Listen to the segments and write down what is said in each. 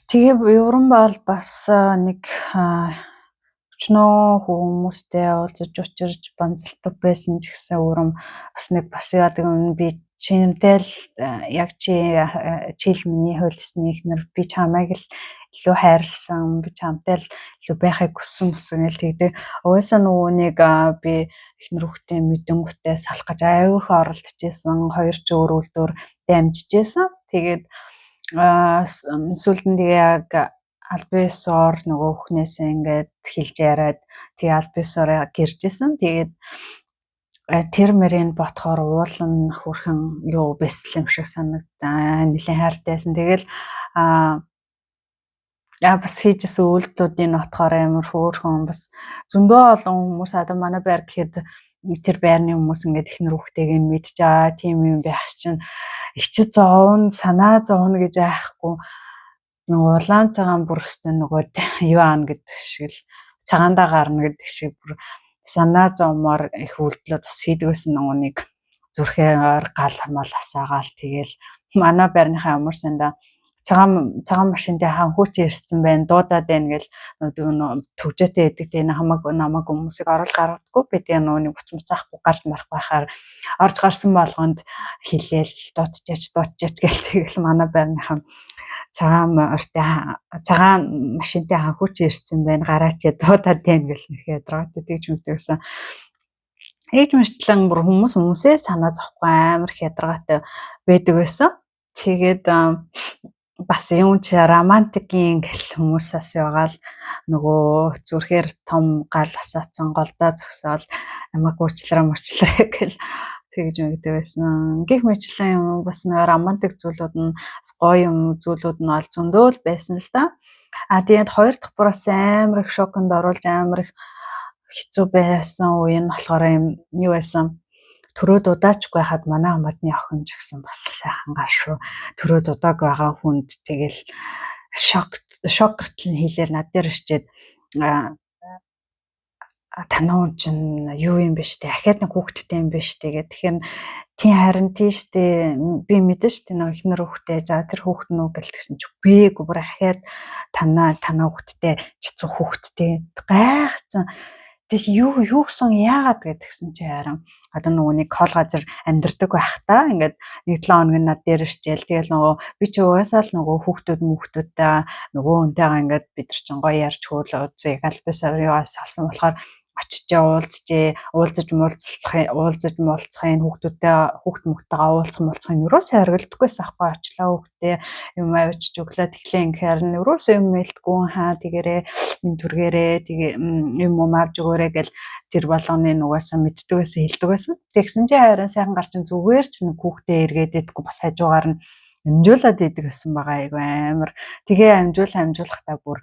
Тэгээ Еврон бол бас нэг өчнөө хүмүүстэй уулзаж учирч банзалдаг байсан ч гэсэн өөрөө бас нэг бас яадаг юм би чинтэй л яг чил миний хөлсний ихнэр би чамайг л илүү хайрлсан би чамтай л илүү байхыг хүссэн гэл тэгдэг. Угаасаа нөгөө нэг би ихнэр хүүхдээ мэдэнгүүтээ салах гэж аяух оролдож исэн. 2 ч өөр үйлдвэр дамжиж исэн. Тэгээд сүүлд нь тэгээ яг албан ёсоор нөгөө хүүхнээсээ ингээд хэлж яриад тэгээ албан ёсоор гэржсэн. Тэгээд тэр мөрийг ботхоор уулан хөрхэн юу бэсэл юм шиг санагдаа. Нэлээд хайртайсэн. Тэгэл бас хийжсэн үйлдэлүүдийн нотохоор амар хөөрхөн бас зөндөө олон хүмүүс одоо манай байр гэхэд тэр байрны хүмүүс ингээд ихнэр хүүхдтэйг нь мэдж байгаа тийм юм байх чинь ичид зовн санаа зовно гэж айхгүй нөгөө улаан цагаан бүрстэй нөгөө юу аана гэдэг шиг л цагаандаа гарна гэдэг шиг бүр санаа зовмоор их үйлдэлүүд бас хийдэг байсан нөгөө нэг зүрхээр гал хамаал асаагаал тэгэл манай байрныхаа ямар сандаа цагаан машинтай ханхууч ирсэн байна дуудаад байна гэл төвжээтэй байдаг тийм намайг хүмүүсийг оруулж гаргадаггүй би тийм нөгөө нэг буцаахгүй гарч марах байхаар орж гарсан болгонд хилээл дуудчихаач гэл тэгэл манай байрныхаа цагаан машинтай ханхууч ирсэн байна гараач дуудаад байна гэл нэхээ ядраатай тэгж мэдээсэн. Ээж мөрчлэн бүр хүмүүсээ санаа зовхгүй амар хядаргаатай байдаг байсан. Тэгээд бас юм чи романтикийн гэл хүмүүсээс ягаал нөгөө зүрхээр том гал асаацсан голдоо зөксөөл амар гуучлараа гэл тэгж мэддэг байсан. Гэх мэтлэн юм бас нэг романтик зүйлүүд нь гоё юм зүйлүүд нь ол зөндөө л байсан л да. Тэгээд хоёр дахь бүр бас амар их шоконд оруулж амар их хэцүү байсан үе нь болохоор юм юу байсан. Төрөөд удаачгүй хаад манай хамаатны охин ч гэсэн бас сайхан гал шүү. Төрөөд удааг байгаа хүнд тэгэл шокт нь хэлээр над дээр ирчээд танаа чинь юу юм бэ штэ ахаад нэг хүүхэдтэй юм бэ штэ гэх тэгэхээр тий харин тийштэй би мэдэн штэ нэг ихнэр хүүхдээ за тэр хүүхэд нүү гэл тэгсэн чи үгүй бүр ахаад танаа хүүхэдтэй чицүү хүүхэдтэй гайхацсан тэг юу гэсэн яагаад гэдгсэн чи харин одоо нөгөө нэг хол газар амьдардаг байх та ингээд 1-7 хоног над дээр ирчээл тэгэл нөгөө би чи угаасаа л нөгөө хүүхдүүдтэй нөгөө үнтэйгээ ингээд бид нар чинь гоё ярьж хөөлөө үзье альбасаар яваас салсан болохоор очиж уулзаж муулзахын хүүхд мөхтэйгээ уулзах нь юусоо харагддаггүйсэн аахгүй очлаа хүүхдээ юм авчиж өглөө тэглээ инхээр юусоо юм мэлдэггүй хаа тэгэрээ минь түргээрээ тэгээ юм авч өгөөрэй гэл тэр болгоны нугасаа мэддэг байсан хэлдэг байсан. Тэгсэн чи харин сайхан гарчин зүгээр ч нэг хүүхдээ эргээд идэггүй бас хажуугаар нь амжуулаад идэг гэсэн байгаа айгу амар. Тэгээ амжуулахдаа бүр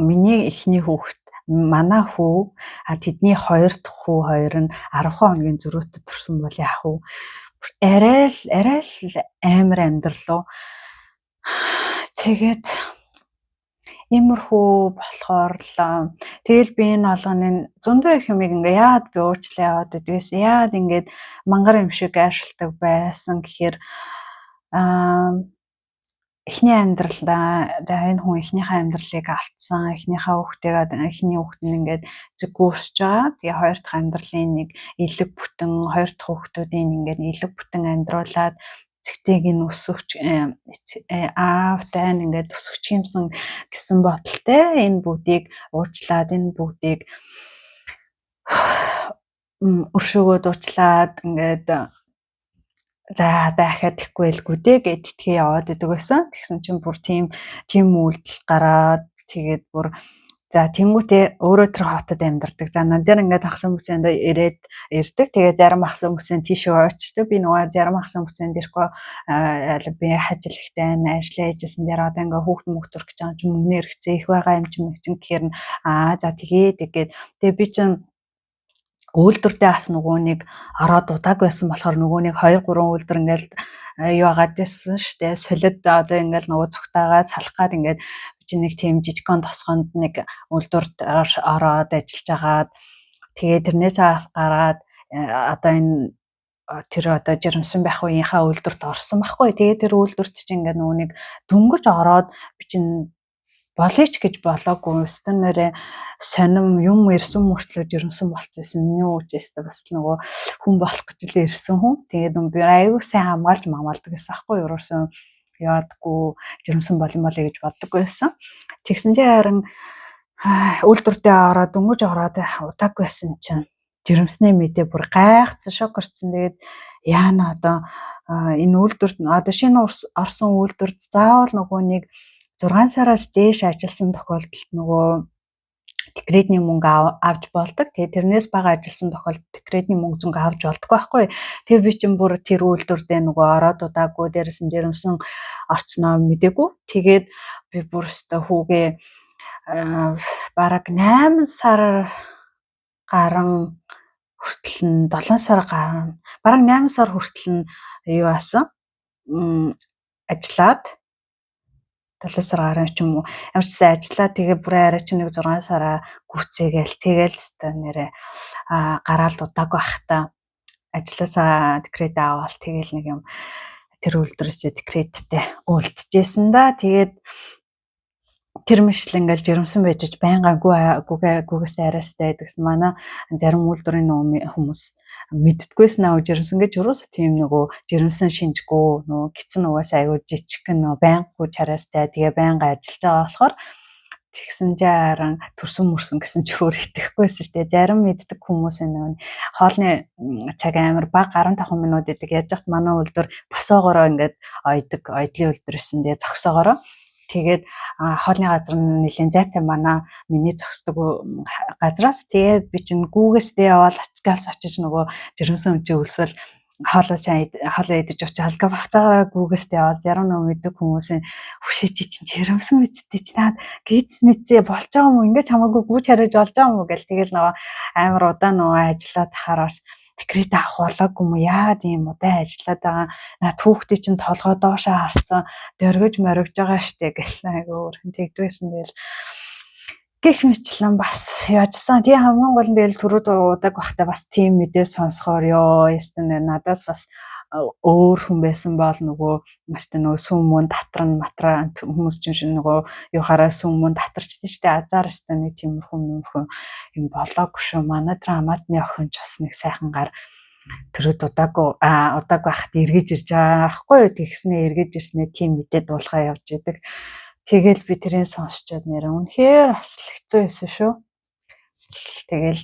миний эхний хүүхэд манай хүү тэдний хоёр дахь хүү хоёр нь 10 хоногийн зөрүүтэй төрсөн бол яах вэ? Арай л амар амьдрал уу. Тэгээд иймэрхүү болохоор л тэгэл би энэ олгоны зөндөө их юмыг ингээ яад би уучлаа яваад гэдгээс яад ингээд мангар юм шиг айшилдаг байсан гэхээр эхний амьдралдаа энэ хүн эхнийхээ амьдралыг алдсан эхнийхээ эхний хүүхэд нь ингээд зэггүүсж байгаа. Тэгээ хоёр дахь амьдралын нэг элэг бүтэн хоёр дахь хүүхдүүдийн ингээд элэг бүтэн амьдруулад эцэгтэйг нь өсгөж аавтай нь ингээд өсгөж юмсан гэсэн бодолтой энэ бүгдийг уучлаад энэ бүгдийг өршөөгөө дуучлаад ингээд за дахиад ихгүй элгүй дээ гэд итгээ яваад идэг байсан. Тэгсэн чинь бүр тийм үйлдэл гараад тэгээд бүр за тэнгуүтээ өөрөө тэр хотод амьдардаг. За нан дээр ингээд ахсан бүсэнд ирдэг. Тэгээд зарим ахсан бүсэнд тийшээ очдог. Би нөгөө зарим ахсан бүсэнд ирэхгүй би хажил ихтэй ажиллаа хийжсэн дээр одоо ингээд хүүхд төрөх гэж байгаа юм мөнгө хэрэгцээ их байгаа юм чинь гэхээр за тэгээд би чинь үйлдвэртэй бас нөгөө нэг ороод удааг байсан болохоор нөгөө нэг 2-3 үйлдвэр ингээл юу агаад байсан штэ солид одоо ингээл нөгөө цогтаагаа салах гад ингээд чи нэг тийм жижигхэн тосгонд нэг үйлдвэрт ороод ажиллаж агаад тэгээд тэрнээсээ бас гараад одоо энэ тэр одоо жирэмсэн байх үеийнхаа үйлдвэрт орсон байхгүй. Тэгээд тэр үйлдвэрт чинь ингээд нүунийг дөнгөж ороод би чинь болооч гэж болоогүй. Өстөн нэрээ сонирм юм ирсэн мөртлөө жирэмсэн болчихсон. Миний үжээстэй бас нөгөө хүн болох гэж л ирсэн хүн. Тэгээд би аюу сайн хамгаалж мамаалдаг гэсэн аахгүй юуруусан яадгүй жирэмсэн болоо гэж боддоггүй байсан. Тэгсэн чинь харин үйлдвэртээ ороод дөнгөж ороод удаагүй байсан чинь жирэмснээ мэдээ бүр гайхсан шок орсон. Тэгээд яана одоо энэ үйлдвэрт одоо шинэ орсон үйлдвэрт заавал нөгөө нэг 6 сараас дээш ажилласан тохиолдолд нөгөө декретний мөнгө авч болдог. Тэгээ тэрнээс бага ажилласан тохиолдолд декретний мөнгө зөнгө авч болдоггүй байхгүй. Тэгээ би чинь бүр тэр үйлдвэрдээ нөгөө ороод удаагүй дээрээс нь жирэмсэн орцноо мэдээгүй. Тэгээд би бүр өстө хүүгээ бараг 8 сар гарan хүртэл нь 7 сар гарan бараг 8 сар хүртэл нь юу асан ажиллаад 7 сар гарan ч юм уу ямар ч сайн ажиллаа. Тэгээ бүр арай ч нэг 6 сараа гүцээгээл тэгээл өстө нэрээ гараал удаагүй ахта ажилласаа декрет аваад тэгээл нэг юм тэр үйлдвэрээсээ декреттэй үлдчихсэн да. Тэгээд тэр мишл ингээл жирэмсэн байж байнга гүгээс арайстай гэдгсэн манай зарим үйлдвэрийн хүмүүс мэддэггүйсэн аа жирэмсэн гэж юусоо тийм нөгөө жирэмсэн шинжгүй нөгөө гисэн угаас аягүй жижиг нөгөө байнггүй чарайстай тэгээ байнга ажиллаж байгаа болохоор тэгсэн жааран төрсөн мөрсөн гэсэн ч өөр итгэхгүйсэн шүү дээ. Зарим мэддэг хүмүүс нөгөө хоолны цаг амар бага 15 минут идэг яаж яхад манай үйлдвэр босоогоороо ингээд ойдог ойдлын үйлдвэрсэн тэгээ зогсоогоороо тэгээд хоолны газар нь нэлийн зайтай миний зогсдог газраас тэгээд би чинь гүүгээсдээ явал ачгаас очиж нөгөө жирэмсэн өмчөө өлсөл хоолоо идэж очиж алга бавцаа гүүгээсдээ яваад зарим нөгөө мэддэг хүмүүсийн хүшээж чинь жирэмсэн мэдтэй чи наад гиз мэдээ болж байгаа юм уу ингэж хамаагүй гүүж хариж болж байгаа юм уу гэл тэгэл нөгөө амар удаа нөгөө ажиллаад тахараас декрет авах болоогүй юм яагаад ийм удаа ажиллаад байгаа наад хүүхдээ чинь толгой доошоо харцсан дөргөж моригж байгаа штэ гэл айгу өөрхөн тэгдвэсэн тэгэл гэх мэтлэн бас яажсан. Тэгээ хамгийн гол нь тэгэл түрүүд удааг бахтай бас тийм мэдээ сонсохоор ёо ястан надаас бас өөр хүн байсан бол нөгөө сүммөн татран матран хүмүүс чинь нөгөө юу хараа сүммөн татарчдээ штэ азар штэ нэг тиймэрхүү юм болоогүй шүү. Манай драматны охин ч бас нэг сайхан гар түрүүд удааг байхад эргэж ирж байгаа аахгүй юу. Тэгснээ эргэж ирснээ тийм мэдээ дуулахаа явж идэг. Тэгэл би тэрийг сонсчод нэрээ үнэхээр бас хэцүү байсан шүү. Тэгэл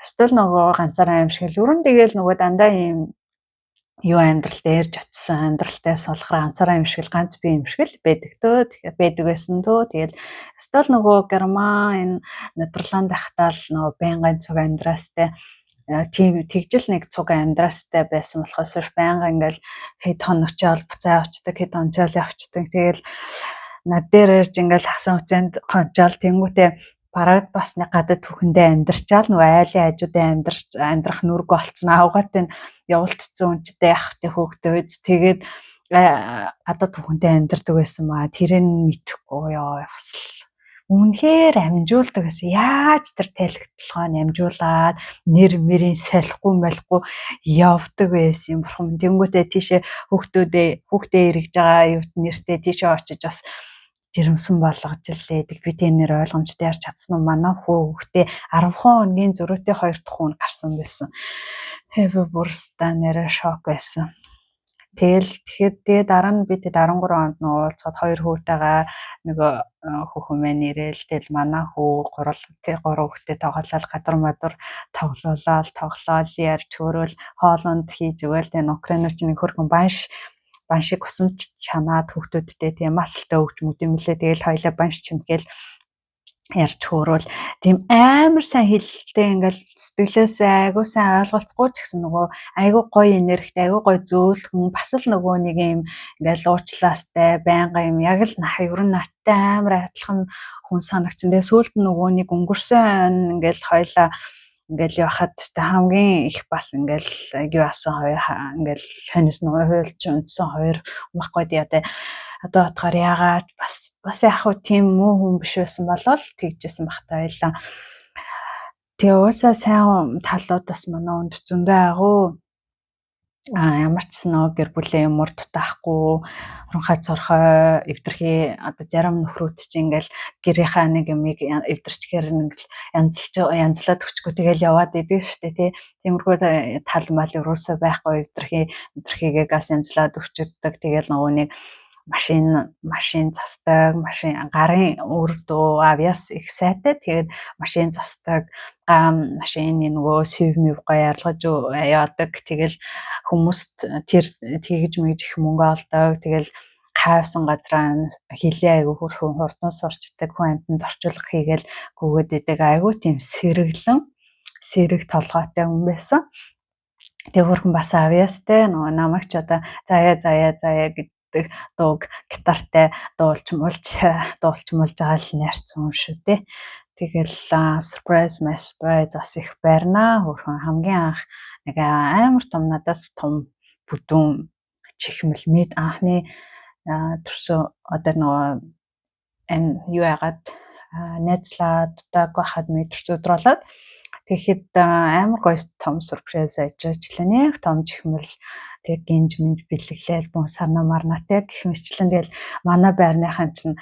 эсвэл нөгөө ганцаараа аимшигэл өрн тэгэл нөгөө дандаа ийм юу амьдралтай ярьж очсон амьдралтай сулхраа ганцаараа аимшигэл ганц би аимшигэл байдаг төө тэгэхээр байдаг байсан төө тэгэл эсвэл нөгөө герман энэ Нидерланд дахтаал нөгөө байнгын цуг амьдраастай тийм тэгжил нэг цуг амьдраастай байсан болохоос байнга ингээл хэд хоногчаал буцаа авчдаг хэд хоногчаал явцдаг тэгэл над дээр ирж ингээл хасан хуцаанд хончаал тэнгүүтээ бараг бас нэг гадаад түүхэндээ амьдарчаал нөгөө айлын хажуудаа амьдрах нүрэг болцсон авгаатай явуулцсан үнчтэй явахтай хөөгдөөд тэгээд гадаад түүхэндээ амьдардаг байсан маа тэрэн мэдхгүй ёо бас үнэхээр амжуулдаг гэсэн яаж тэр тайлхтлогоо амжуулаад нэр мэрийн солихгүй явдаг байсан юм бурхан тэнгүүтээ тийшээ хүүхдээ эргэж байгаа юут нэртэй тийшээ очиж бас жирэмсэн болгож лээдэг би тэрнэр ойлгомжтой ярьж чадсан уу манай хүүхдээ 10 хоногийн зөрүүтэй 2 дахь хүн гарсан байсан. Хэвээ бүрстаа нэрэ шок байсан. Тэгээд дараа нь би 13 онд нь уулзаад 2 хүүтэйгээ нөгөө хүүхэн мэн ирээл тэгэл манай хүү 3 хүүтэй тоглолол гадар мадар тоглоол ярьж хөрөөл хоолонд хийж өгөөл тэгээ Украинч нэг хөргөн баншиг усан чанаад хүүхдүүдтэй тийм масалтай өгч мүдэмлээ тэгэл хоёлаа банш чимгээл ярьж хөөрөөл тийм амар сайн хэлтэй ингээл сэтгэлээсээ айгуу сайн ойлголцохгүй ч гэсэн нөгөө айгуу гоё энергитэй айгуу гоё зөөлхөн бас л нөгөө нэг юм ингээл уучлаастай байнга юм яг л ер нь наттай амар адилхан хүн санагцсан. Тэгээ сүүлд нь нөгөө нэг өнгөрсөн ингээл хоёлаа ингээл явахад хамгийн их бас ингээл юу асан хоёр ингээл ханис нөгөө хуйлч унтсан хоёр байхгүй дээ одоо бодохоор яагаад бас яг хөө тийм муу хүн биш байсан болол тэгжсэн бахтай байлаа. Тэгээ уусаа сайн талуудаас манай өнд зөндөө агуу Ямар ч нөө гэр бүлийн юмур дутаахгүй уранхай цорхой эвдэрхий одоо зарим нөхрүүд чинь ингээл гэрийнхаа нэг юмыг эвдэрчгээр нэг янзлаад өчгөө тэгэл яваад идэг штэ тий. Тиймэрхүү тал мал юусоо байхгүй эвдэрхийгээ газ янзлаад өчөддөг. Тэгэл нөгөө нэг машин засдаг, гарын үр дөө авьяас их сайтай. Тэгээд машин засдаг, машины нөгөө сувмив гоё арилгаж яадаг. Тэгэл хүмүүст тэр тэгж мэгж их мөнгө олдог. Тэгэл хайсан газраа хилээ айгүй хурдан хурдан сурчдаг, хүн амьтанд орчуулга хийгээл гүгээд идэг. Айгүй тийм сэрэг толгойтой хүн байсан. Тэгээ хөрхөн бас авьяастай нөгөө намайг ч одоо заяа гэдэг дууг гитартай дуулж муулж байгаа л нэрцэн юм шүү дээ. Тэгэл surprise бас их байрнаа. Хөрхөн хамгийн анх нэг амар том надаас том бүдүүн чихмэл мэд анхны төрсөн одоо нөгөө энэ юу яагаад найзлаад байхад мэд төрсөн өдөр болоод тэгэхэд амар гоё том сюрприз ажиглаа. Нэг том чихмэл тэг гинж минж бэлэглээл бун санаа марнаатай гэх мэтлэн тэгэл манай байрныхан чинь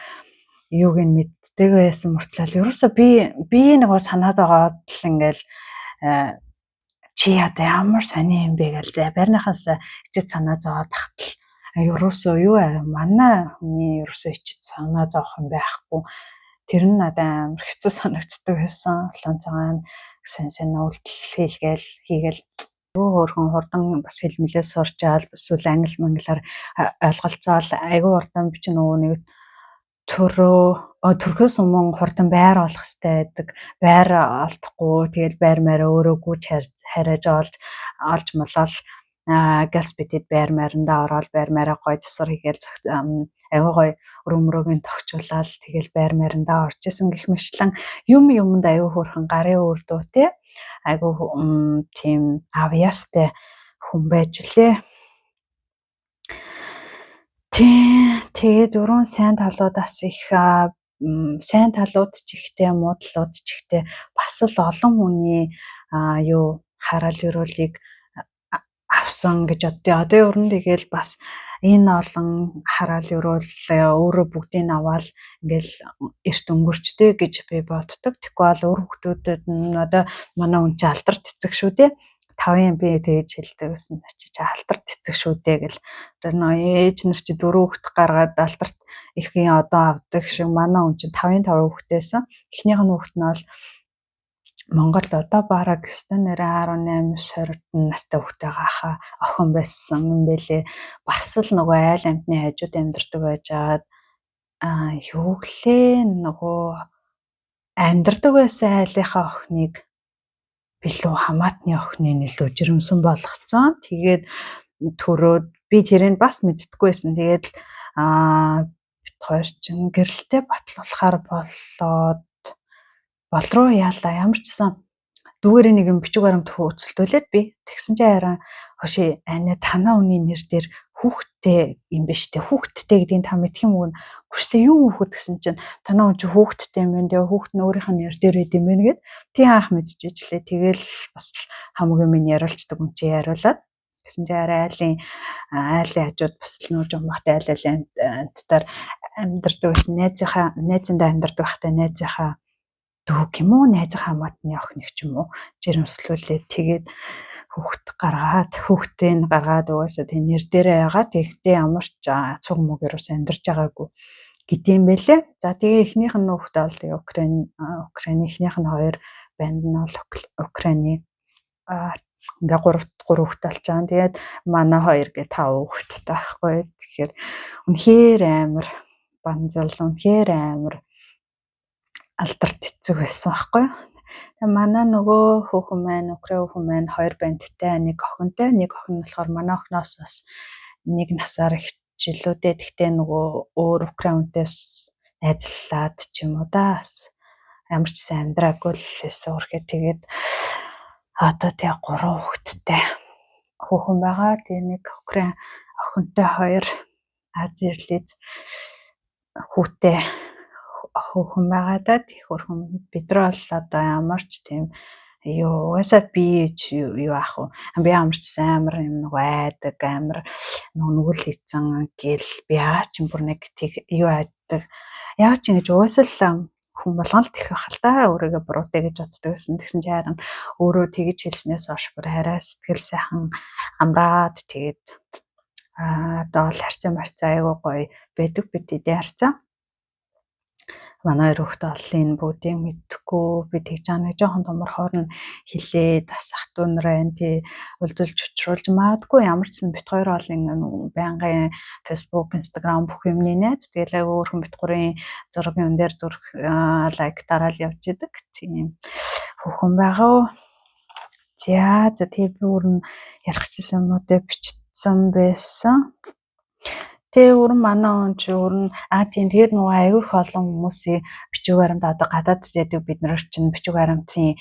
юуг нь мэддэг байсан мөртлөө ерөөсөө би нэг санаа зовоод л ингээл чи яда ямар сони юм бэ гээл байрныхаас ичээд санаа зовоод тахтал ерөөсөө юу манай хүний ерөөсөө ичээд санаа зовох юм байхгүй. Тэр нь надад амар хэцүү санагддаг байсан. Ланцагаан сайн үйлдэл хийгээл юу хөрхөн хурдан бас хэлмэлээ сурч аал эсвэл англи манглаар ойлголцоол айгүй хурдан би чинь нөгөө нэг төрхөөс өмнө хурдан байр олох хэрэгтэй байдаг. Байр олдохгүй тэгэл байр маараа өөрөө гүйж хариж олж молол газ бидэд байр маарандаа ороод байр маараа гой засвар хийгээл айгүй гой өрөмрөөгийн тогтчуулаад тэгэл байр маарандаа орж исэн гэх мэтлэн юмд айгүй хөрхөн гарын үр дөө те айгүй тийм авьяастай хүн байж лээ. Тэгээд өрөө сайн талуудаас их сайн талууд ч ихтэй муу талууд ч ихтэй бас л олон хүний хараал өрөөлийг авсан гэж одоо өрн тэгэл бас энэ олон хараал өрөөл өөрөө бүгдийг аваад ингээл эрт өнгөрчтэй гэж би боддог. Тэгэхгүй бол өөр хүмүүсд нь одоо манай хүн чи алдарт эцэг шүү дээ. 5-ын би тэгж хэлдэг гэсэн чи алдарт эцэг шүү дээ гэл. Одоо нөө ээж нар чи 4 хүүхэд гаргаад алдарт ихийн одоо авдаг шиг манай хүн чи 5-5 хүүхэдтэйсэн. Эхнийх нь хүүхэд нь бол Монголд одоо бараг 18-20 настай хүүхдээ хаа охин байсан юм бэлээ. Бас л нөгөө айл амьтны хажууд амьдардаг байжгаад юу гэлээ нөгөө амьдардаг байсан айлынхаа охиныг билүү хамаатны охины нөлөө жирэмсэн болгоцсон. Тэгээд төрөөд би тэрийг бас мэддэггүй байсан. Тэгээд бит хоёр чинь гэрэлтэй батлуулахаар болоод бол руу яалаа ямар ч сан дүүгээр нэг юм бичиг баримт хөөцөлтүүлээд би тэгсэн чинь хараа хоши танаа хүний нэр дээр хүүхдтэй юм биш үү? Хүүхдтэй гэдгийг та мэдх юм уу? Хүчтэй юу хүүхэд гэсэн чинь танаа хүн чи хүүхдтэй юм байна. Тэгээ хүүхд нь өөрийнх нь нэр дээр идэм юм байна гэд тий анх мэдчихэж лээ. Тэгэл бас хамгийн минь яриулцдаг юм чи яриулаад гэсэн чинь айлын хажууд бас л нөө жомбогт айлын амттаар амьдардаг байсан найзандаа амьдардаг байхтай найзынхаа дүүг юм уу найзынхаа хамаатны охин ч юм уу жирэмслүүлээд тэгээд хүүхдийг гаргаад угаасаа тэг нэр дээрээ яагаад тэгтээ ямар ч цуг мөг ерөөс амьдарч байгаагүй гэдэм байлээ. За тэгээ эхнийх нь хүүхдээ бол тэгээ Украины эхнийх нь 2 банд нь бол Украины ингээ 3 хүүхдээ болчихсон. Тэгээд манай 2 гэ 5 хүүхэдтэй байхгүй. Тэгэхээр үнэхээр амар банзал үнэхээр амар алдарт эцэг байсан байхгүй. Тэгээ манай нөгөө хүүхэн маань Украин хүүхэн маань 2 бандтай нэг охинтой. Нэг охин нь болохоор манай охиноос бас 1 насаар их жилүүдээ. Тэгтээ нөгөө өөр Украин хүнээс найзлаад ч юм уу да. Ямар ч сайн амьдраагүй л байсан үргээ. Тэгээд одоо тэгээ 3 хүүхэдтэй хүүхэн байгаа. Тэгээ нэг Украин охинтой 2 Азерлиз хүүтэй хүүхэн байгаа да. Тэг хөрхөн бидрээ бол одоо ямар ч тийм Угаасаа би юу аах вэ? Би амарч амар юм нэг айдаг амар нүгэл хийцэн гэл би ч бүр нэг тэг юу айдаг. Яа ч ингэж угаасаа л хүн болгоно л тэгэх бахал та өөрийгөө буруутай гэж боддог гэсэн. Тэгсэн чи харин өөрөө тэгэж хэлснээс хойш бүр арай сэтгэл сайхан амраад тэгээд одоо л харьцаа марцаа айгуу гоё байдаг бид эдээ харьцаа. Манай хүүхдээ олон энэ бүгдийг мэдхгүй би тэгж нэг жоохон томорхоор нь хэлээд бас ах トゥ нараа тий өлзүүлж учруулж магадгүй ямар ч сан бит хоёр бол ингэ байнгын Facebook, Instagram бүх юмны найз тэгэл айгүй өөрхөн бит гурийн зураг юм дээр зүрх лайк дараал явж идэг тийм хүүхэн байгаа. За тэгээ би өөр нь ярих гэсэн юмудаа бичсэн байсан. Тэгээ өөр манай он чи өөр нь тийм тэгээд нөгөө аягүй их олон хүмүүсийн бичиг баримт одоо гадаад байдаг бид нар чинь бичиг баримтын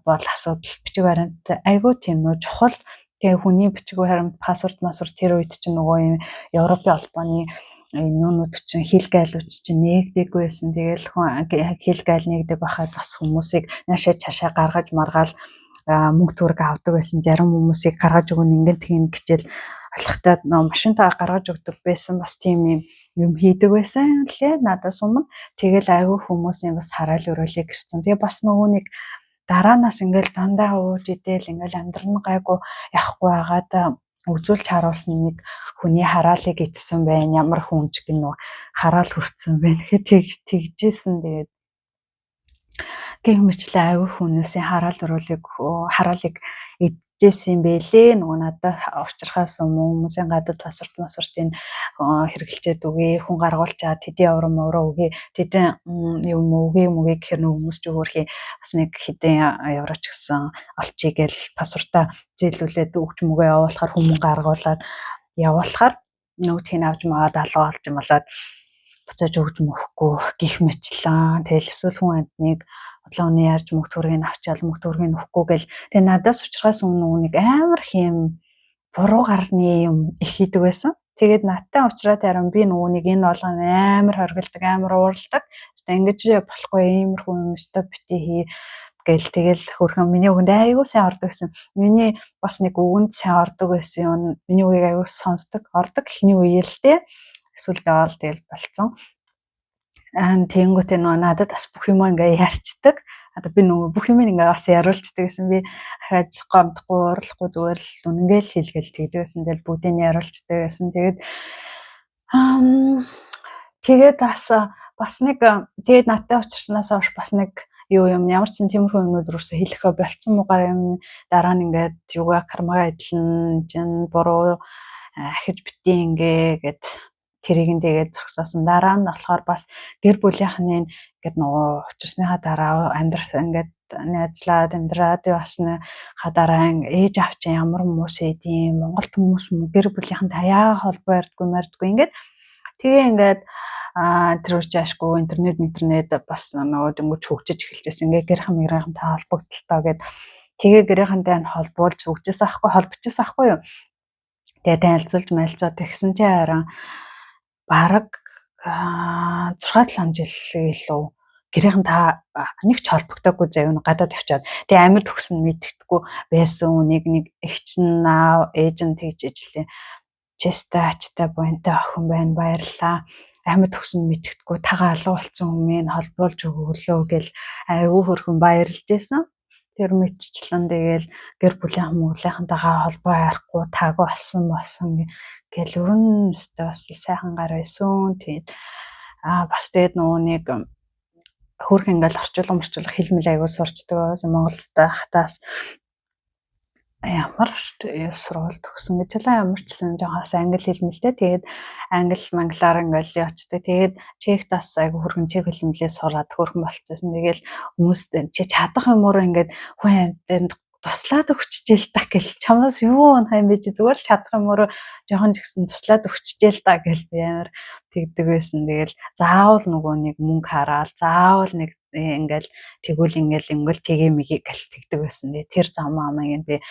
бол асуудал бичиг баримт аягүй тийм нөө чухал тэгээ хүний бичиг баримт пассворд тэр үед чинь нөгөө юм Европын албаны юунууд чинь хил гайлууч чинь нээгдэггүй байсан. Тэгээл хүн хил гайл нээгдэг байхад бас хүмүүсийг наашаа чашаа гаргаж маргаал мөнгө төгрөг авдаг байсан. Зарим хүмүүсийг гаргаж өгнө ингээд тэгин гिचэл алхтаа машинтаа гаргаж өгдөг байсан бас тийм юм хийдэг байсан лээ надаас өмнө. Тэгэл айгүй хүмүүсийн бас хараал өрөөлийг гэрсэн. Тэгээ бас нөгөө нэг дараанаас ингээл дандаа ууж идэл ингээл амьдрал гайгүй яахгүй байгаад үзүүлж харуулсан нэг хүний хараалыг итсэн байна. Ямар хүн ч гэнэ хараал хүрсэн байна. Тэгжсэн тэгээд гэх мэтлээ айгүй хүмүүсийн хараал хараалыг идчихсэн бэлээ. Нөгөө надад уучрахаас өмнө хүмүүсийн гадаад пассвортын хэрэгэлчээд үгүй хүн гаргуулчаад тэдийн аврам өгье. Тэдэн юм үгүй гэхэр хүмүүс ч өөрхий бас нэг хэдэн евроч гэсэн олчий гэл пассвортаа зээлүүлээд өгч мөгөө явуулахаар хүмүүс гаргуулаад явуулахаар нөгөөдхийг авч магаад алга болж юм болоод буцааж өгч мөхгүй гих мэтлээ. Тэгэл эсвэл хүн амтныг бодлооны ярьж мөнгө төгрөгийг авчаал мөнгө төгрөгийг өгөхгүй гэл тэгээ надаас уучрахаас өмнө нэг амар хэм буруу гарны юм их хийдэг байсан. Тэгээд надтай уучраад харин би нөгөөнийг энэ болгоно амар хоригддаг амар уурладаг. Тэст ингэж болохгүй иймэрхүү юм өстө бити хий гэл тэгэл хөрхөн миний үгэнд айгүй сайн ордог гэсэн. Миний бас нэг үгэнд сайн ордог байсан юм. Миний үгийг айгүй сонсдог ордог эхний үеэ л дээ. Эсвэл даал тэгэл болцсон. Тэнгүүтээ нөгөө надад бас бүх юм ингээ ярьцдаг. Одоо би нөгөө бүх юм ингээ бас яриулцдаг гэсэн. Би хаж гомдохгүй уурлахгүй зүгээр л үнэнгээл хэлгээл тэгдэг гэсэн. Тэгэл бүгдийг нь яриулцдаг гэсэн. Тэгээд бас нэг тэгээд надтай уучирснаас хойш бас нэг юм ямар ч тиймэрхүү юмнууд рүүсээ хэлэхөө болцсон муугаар юм дараа нь ингээд юугаа кармага адилн жин буруу ахиж битий ингээд тэрийг нь тэгээд зогсоосон. Дараа нь болохоор бас гэр бүлийнхний ингээд нөгөө учирсныхаа дараа амьдрал ингээд найзлаад амьдраад басна хадараа ээж авч ямар хүмүүс эдийн Монголд хүмүүс гэр бүлийнхэнтэй яага холбоо ярьдгүй ингээд тэгээ ингээд тэр уучаашгүй интернет бас нөгөө дөнгөж хөгжиж эхэлжсэн. Ингээд гэрхэн холбогдлоо гэд тэгээ гэрхэнтэй холбуулж хөгжиж аахгүй юу. Тэгээ танилцуулж тэгсэн чи харин бараг 6-7 жил илүү гэрийнхэн та нэг ч холбогдоогүй заяа гадаад явчаад тэгээ амьд төгсөн мэддэхгүй байсан үнийг нэг эгчэн аав ээж нь тэгж ижлээ честа ачта буянтай охин байна баярлаа амьд төгсөн мэддэхгүй тагаа алга болсон хүмүүс холбуулж өгөөлөө гэл айгүй хөрхөн баярлж байсан. Тэр мэдчлэн тэгэл гэр бүлийн хүмүүсийнхэнтэйгээ холбоо ярихгүй таг болсон гэл өрн өстө бас сайхан гар байсан. Тэгээд бас тэгээд нөгөө нэг хөрх ингээл орчуулга хэлмэл аягүй сурчдаг. Монголд хатаас ямар сургууль төгсөн гэж ямар ч сан жоохоос англи хэлмэлтэй. Тэгээд англиар ингээл явцдаг. Тэгээд чехт бас аягүй хөрхөн чех хэлмэлээ сураад хөрхөн болцсон. Тэгэл хүмүүст чи чадах юмуруу ингээд хүн амьтанд туслаад өгчжээ л та гэл чамаас юу унах юм бэ чи зүгээр л чадах юмуруу жоохон ч гэсэн туслаад өгчжээ л та гэл амар тэгдэг байсан. Тэгэл заавал нөгөө нэг мөнгө хараал заавал нэг ингээл тэгвэл ингээл тэгээ мэгийг гэл тэгдэг байсан. Тэр зам амаа би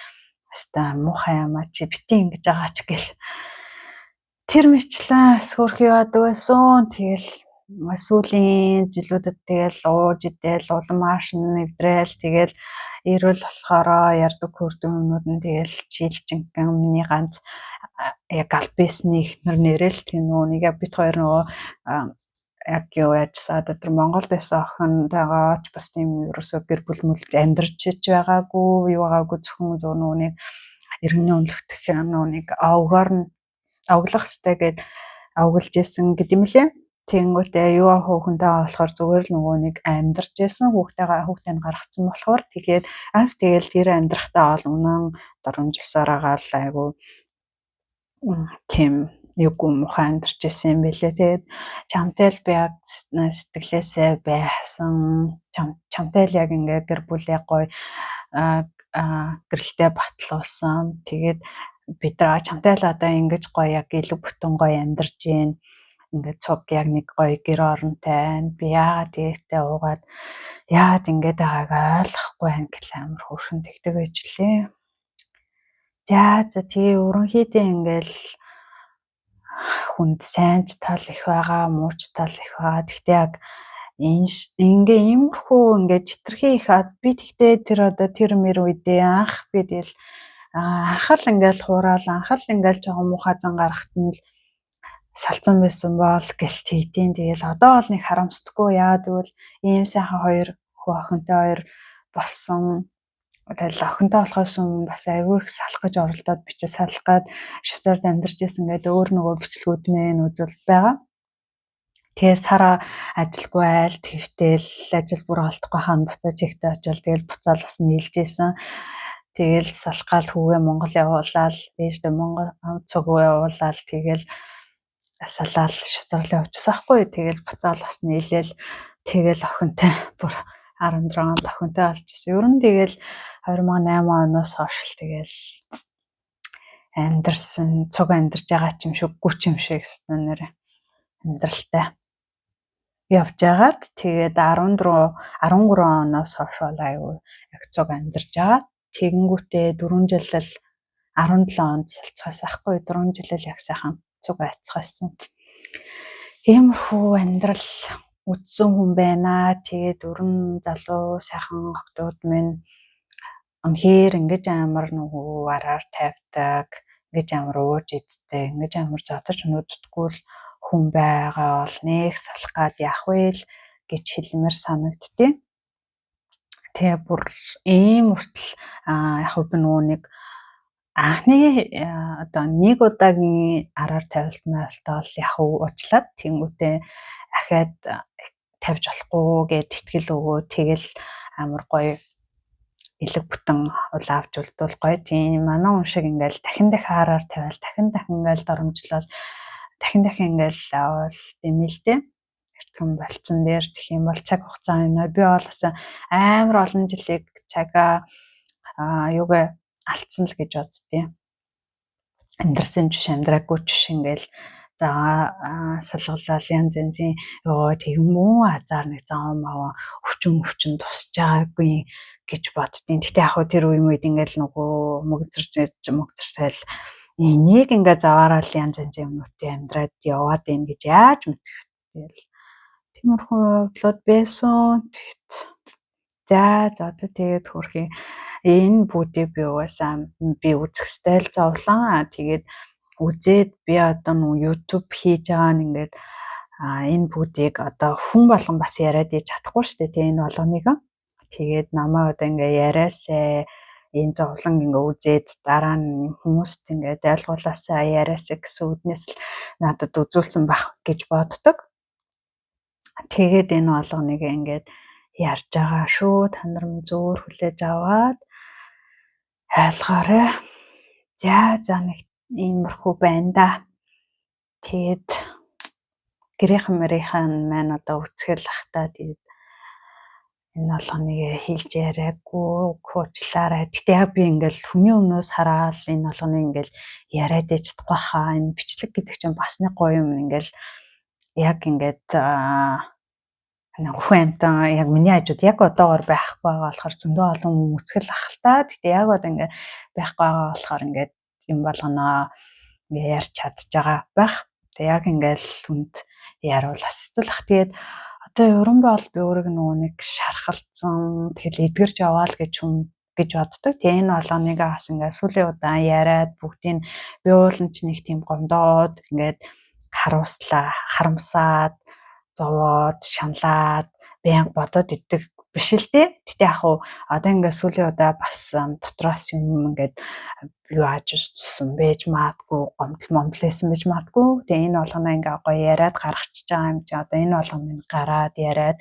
хаста муухай ямаа чи бити ингэж байгаа ч гэл тэр мэтлээ сүрх яваадаг байсан. Тэгэл сүүлийн жилүүдэд тэгэл ууж идэл улам мааш нэвдрээл тэгэл Ирүүл болохоор ярддаг хүрдэг юмнууд нь тэгэл жийлжинхэн миний ганц яг аль бисний ихнэр нэрэл тийм нүг бид хоёр нөгөө яг юу яжсаа тэр Монголд байсан охинтойгоо ч бас тийм ерөөсөө гэр бүл мүлж амьдарч байгаагүй юу байгаагүй зөвхөн зөв нүг иргэний үнэлэгдэх нүг авгаар нь авглах хэвтэй гээд авгалж исэн гэдэм лээ. Тэнгүүтээ юу хөөхөнтэй болохоор зүгээр л нөгөө нэг амьдарч исэн хүүхдээ гаргацсан болохоор тэгээд тэгэл тэр амьдрахтаа ол унаан дөрмжсаар агаал айгу тийм юугүй муухай амьдарч исэн юм билээ. Тэгээд чамтай л би яг сэтгэлээсээ байсан. Чамтай л яг ингээ гэр бүлээ гоё гэрэлтэй батлуулсан. Тэгээд бид нар чамтай л одоо ингэж гоё яг илүү бүтэн гоё амьдарч гин. Ингээд цуг яг нэг гоё гэр оронтой байна. Би яагаад тэгтээ уугаад яагаад ингэж байгааг ойлгохгүй байна гэх амар хөөрхөн тэгдэг байжлээ. За тэгээ ерөнхийдөө ингээл хүнд сайн ч тал их байгаа, муу ч тал их байгаа. Тэгтээ яг ингээ иймэрхүү ингээ читрхи их би тэгтээ тэр мэр үедээ анх би тэгэл анхал ингээл хураал анхал ингээл жоохон муухай зан гарахт нь л салцсан байсан бол гэлт хийдیں۔ Тэгэл одоо бол нэг харамсдаггүй. Яагаад гэвэл ийм сайхан хоёр хүү охинтой хоёр болсон. Тэгэл охинтой болохоос өмнө бас аягүй их салах гэж оролдоод би ч салах гээд швейцарт амьдарч байсан гэдэг өөр нөгөө бичлэгүүд мэн үзэл байгаа. Тэгээ сараа ажилгүй айл твтэл ажил бүр олдохгүй хаана буцаж ихтэй очивол тэгэл буцаал бас нийлж исэн. Тэгэл салхаал хүүгээ Монгол явуулаад ээждээ Монгол цуг явуулаад тэгэл салаал швейцарлын очсон ахгүй. Тэгэл буцаал бас нийлээл тэгэл охинтой бүр 17 онд охинтой болж исэн. Ер нь тэгэл 2008 оноос хойш тэгэл амьдарсан цуг амьдарч байгаа ч юм шиг гүч юм шиг гэсэн нэр амьдралтай явж агаад тэгээд 13 оноос хойш бол аюу яг цуг амьдарч байгаа. Тэгэнгүүтээ 4 жил л 17 онд салцгаас ахгүй 4 жил л яг сайхан цуг айцгаасан. Иймэрхүү амьдрал үдсэн хүн байна. Тэгээд өрн залуу сайхан октод минь үнэхээр ингэж амар нөгөө араар тавьдаг, ингэж амар ууж иддэг, ингэж амар зодож нүддггүй л хүн байгаа бол нэг салах гад яах вэ л гэж хэлмээр санагдтыг. Тэгээ бүр ийм хүртэл яг би нөгөө нэг анхны одоо нэг удаагийн араар тавилтнaalтай бол яг уучлаад тэнгүүтээ ахаад тавьж болохгүй гэд итгэл өгөө тэгэл амар гоё элэг бүтэн ул авч үлдвэл гоё. Тийм манай хүн шиг ингээл дахин араар тавиал дахин ингээл доромжлол дахин ингээл авал дэмэлтэй эртхэн болцсон дээр тэгэх юм бол цаг хугацаа байна. Би бол бас амар олон жилиг цагаа юугээ алдсан л гэж боддتي. Амьдарсан жиш амьдраагүй жиш ингээл за салгалал янз янзын тийм үү азар нэг зам аваа өвчин тусч байгаагүй гэж боддیں۔ Гэтэ яг тэр үед ингээл нөгөө мөгцөрсөл нэг ингээ заваарал янз янзын юмнуудын амьдраад яваад ийн гэж яаж мэдэх вэ? Тиймэрхүү бодлоод байсан. За одоо тэгээд хөрхий энэ бүдийг би угаасаа би үзэх стайл зовлон. Тэгээд үзээд би одоо нөө YouTube хийж байгаа нь ингээд энэ бүдийг одоо хүн болгон бас яриад иж чадахгүй шүү дээ. Энэ болгоныг. Тэгээд намайг одоо ингээ яриасаа энэ зовлон ингээ үзээд дараа нь хүмүүст ингээ дайлгуулаасаа яриасаа гэсэн үднээс л надад үзүүлсэн байх гэж боддог. Тэгээд энэ болгоныг ингээд ярьж байгаа шүү. Та нар минь зөөр хүлээж аваад айлгаарай. За нэг иймэрхүү байна да. Тэгээд гэрийнхэн маань одоо үцгэл ахтаа тэгээд энэ болгоныг хэлж яриаггүй хуучлаарай. Гэтэ яг би ингээл хүний өмнөөс хараад энэ болгоныг ингээл яриад иж чадахгүй хаа. Энэ бичлэг гэдэг чинь бас нэг гоё юм ингээл яг ингээд хүн амтан яг миний хажууд яг одоогоор байхгүй байгаа болохоор зөндөө олон үцгэл ахaltaа. Гэтэ яг одоо ингээ байхгүй байгаа болохоор ингээд юм болгоноо ингээ ярьж чадж байгаа байх. Тэг яг ингээл хүнд яруул бас хэцүүлэх. Тэгээд одоо ерөн бол би өөрийг нөгөө нэг шархалцсан тэгэл эдгэрж яваал гэж хүн гэж боддог. Тэгээ энэ болгоныг бас ингээд сүүлийн удаан яриад бүгдийг би уулын ч нэг тийм гомдоод ингээд харамсаад зовоод шаналаад байнга бодоод идэх биш л дээ. Гэтэ яг хуу одоо ингээд сүүлийн удаа бас дотроос юм ингээд юу ажсан байж маадгүй гомдлээсэн байж маадгүй. Тэгээ энэ болгоноо ингээд гоё яриад гаргачихж байгаа юм чи одоо энэ болгоно гараад яриад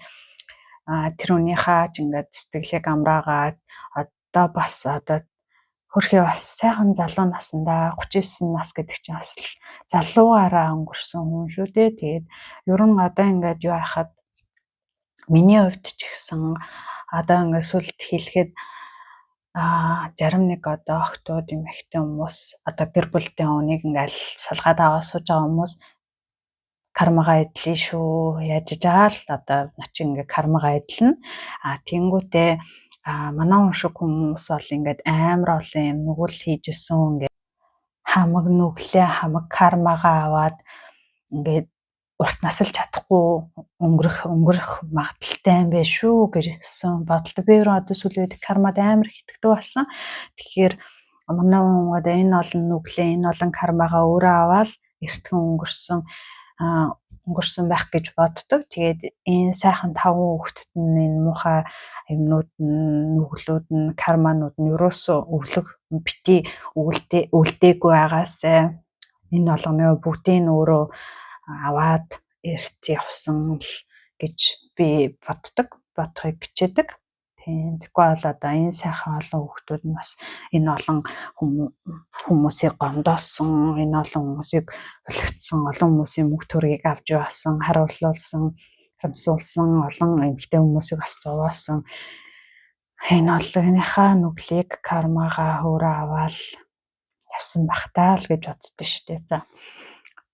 тэр үнийхээ ч ингээд сэтгэлийг амраагаад одоо бас одоо хөрхий бас сайхан залуу насндаа 39 нас гэдэг чинь бас залуугаараа өнгөрсөн хүн шүү дээ. Тэгээд ер нь одоо ингээд юу яхад миний хувьд ч ихсэн одоо ингээд сүлд хэлэхэд зарим нэг одоо охтууд эмэгтэй хүмүүс одоо гэр бүлтэй хүнийг ингээд салгаад аваа сууж байгаа хүмүүс кармагаа эдлээ шүү. Яаж жаал одоо начи ингээд кармагаа эдлэн тэнгүүтээ манай хүн шиг хүмүүс бол ингээд амар олон юм нүгэл хийжсэн ингээд хамаг нүглээ хамаг кармагаа аваад ингээд урт насалж чадахгүй өнгөрөх магадaltaй юм байна шүү гэсэн бодлоо. Би өөрөө одоо сүүлийн үед кармад амар их итгэдэг болсон. Тэгэхээр манай хүн одоо энэ олон нүглээ энэ олон кармагаа өөрөө аваад эртхэн өнгөрсөн байх гэж боддог. Тэгээд энэ сайхан 5 хүүхдэд нь энэ муухай юмнууд нь нүглүүд нь карманууд нь ерөөсөө бити үлдээгүй байгаасай энэ болгоны бүгдийг өөрөө аваад эрт явсан л гэж би бодохыг хичээдэг. Тэгэхгүй бол одоо энэ сайхан олон хүүхдүүд нь бас энэ олон хүмүүсийг гомдоосон, энэ олон хүмүүсийг өлгцсөн, олон хүмүүсийн мөнгө төргийг авч явсан, харуулсан, хамсуулсан, олон эмэгтэй хүмүүсийг бас зовоосон. Энэ олонныхаа нүглийг кармагаа өөрөө аваад явсан байх таа л гэж боддоо шүү дээ. За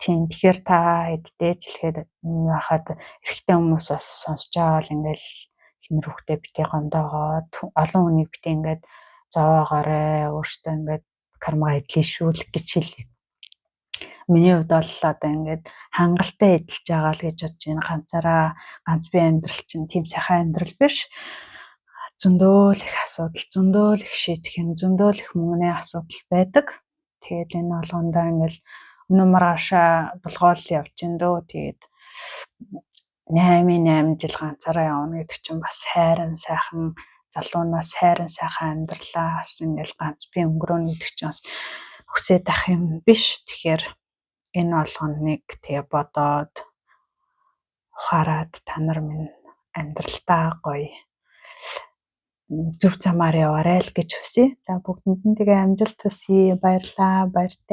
тийм тэгэхээр та эддэж хэлэхэд яхад эрэгтэй хүмүүс бас сонсож байгаа бол ингээл хэмэр хүүхдээ битээ гомдоогоод олон хүнийг битээ ингээд зовоогоорой өөртөө ингээд кармагаа эдлээ шүүлэх гэж хэлээ. Миний хувьд бол одоо ингээд хангалттай эдэлж байгаа л гэж бодож байна. Ганцаараа ганц бие амьдрал чинь тийм сайхан амьдрал биш. Зөндөө л их асуудал, зөндөө л их шийдэх юм, зөндөө л их мөнгөний асуудал байдаг. Тэгээд энэ болгондоо ингээл өнөө маргаашаа булгаал явчихын дөө. Тэгээд 8 жил ганцаараа явна гэдэг чинь бас хайрын сайхан залуунаас хайрын сайхан амьдралаа бас ингээл ганц би өнгөрөөнө гэдэг чинь бас хүсээд ах юм биш. Тэгэхээр энэ болгоныг тэгээ бодоод ухаарад та нар минь амьдралтаа гоё зөв замаар яваарай л гэж хүсье. За бүгдэнд нь тэгээ амжилт хүсье. Баярлалаа. Баяртай.